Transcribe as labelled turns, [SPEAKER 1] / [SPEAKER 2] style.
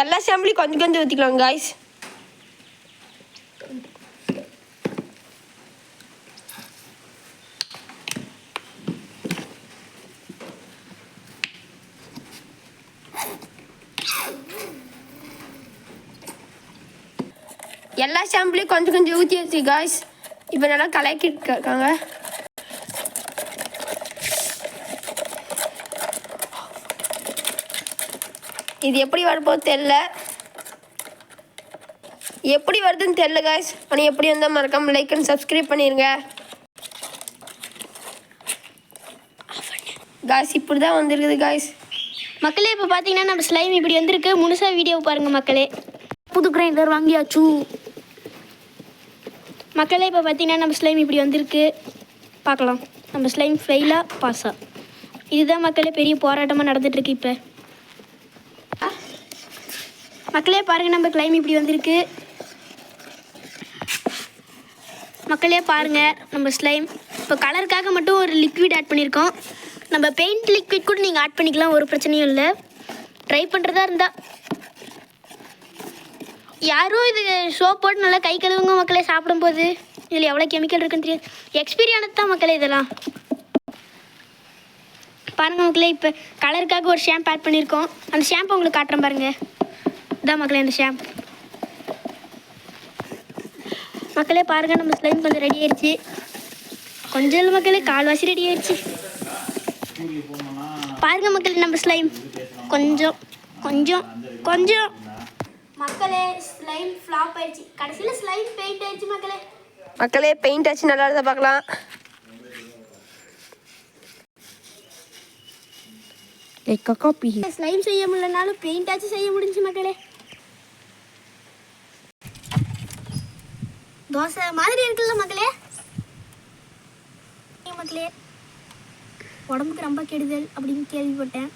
[SPEAKER 1] எல்லா சாம்பிளையும் கொஞ்சம் கொஞ்சம் ஊற்றிக்கலாம் காய்ஸ். எல்லா சாம்பிளையும் கொஞ்சம் கொஞ்சம் ஊற்றி வச்சு காய்ஸ். இப்போ நல்லா கலக்கிட்டு இருக்காங்க. இது எப்படி வரப்போது தெரில, எப்படி வருதுன்னு தெரில காய்ஸ். ஆனால் எப்படி வந்தால் மறக்காமல் லைக் அண்ட் சப்ஸ்கிரைப் பண்ணிடுங்க காய்ஸ். இப்படி தான் வந்துருக்குது காய்ஸ்.
[SPEAKER 2] மக்களே இப்போ பார்த்தீங்கன்னா நம்ம ஸ்லைம் இப்படி வந்திருக்கு. முழுசாக வீடியோ பாருங்கள் மக்களே. புது கிரைண்டர் வாங்கியாச்சு மக்களே. இப்போ பார்த்தீங்கன்னா நம்ம ஸ்லைம் இப்படி வந்திருக்கு. பார்க்கலாம் நம்ம ஸ்லைம் ஃபெயிலாக பாஸா. இதுதான் மக்களே பெரிய போராட்டமாக நடந்துகிட்ருக்கு இப்போ. மக்களே பாருங்கள் நம்ம ஸ்லைம் இப்படி வந்திருக்கு. மக்களே பாருங்கள் நம்ம ஸ்லைம். இப்போ கலருக்காக மட்டும் ஒரு லிக்விட் ஆட் பண்ணியிருக்கோம். நம்ம பெயிண்ட் லிக்விட் கூட நீங்கள் ஆட் பண்ணிக்கலாம், ஒரு பிரச்சனையும் இல்லை. ட்ரை பண்ணுறதா இருந்தால் யாரும் இது சோப் போட்டு நல்லா கை கழுவுங்க மக்களே. சாப்பிடும்போது இதில் எவ்வளோ கெமிக்கல் இருக்குன்னு தெரியாது. எக்ஸ்பீரியானது தான் மக்களே இதெல்லாம். பாருங்கள் மக்களே இப்போ கலருக்காக ஒரு ஷாம்பு ஆட் பண்ணியிருக்கோம். அந்த ஷாம்பு உங்களுக்கு காட்டுறேன் பாருங்கள். இதான் மக்களே அந்த ஷாம்பு. மக்களே பாருங்கள் நம்ம ஸ்லைம் கொஞ்சம் ரெடி ஆயிடுச்சு. கொஞ்சம் இல்லை மக்களே, கால்வாசி ரெடி ஆயிடுச்சு. பாருங்கள் மக்களே நம்ம ஸ்லைம் கொஞ்சம் கொஞ்சம் கொஞ்சம் மக்களே ஸ்லைம் ஃப்ளாப் ஆயிடுச்சு. கடைசியில் ஸ்லைம் பெயிண்ட் ஆயிடுச்சு மக்களே.
[SPEAKER 1] மக்களே பெயிண்ட் ஆச்சு, நல்லா இருந்தால் பார்க்கலாம்.
[SPEAKER 2] ஸ்லைம் செய்ய முடியலனாலும் பெயிண்ட் ஆச்சு செய்ய முடிஞ்சு மக்களே. தோசை மாதிரி இருக்குல்ல மக்களே. மக்களே உடம்புக்கு ரொம்ப கெடுதல் அப்படின்னு கேள்விப்பட்டேன்.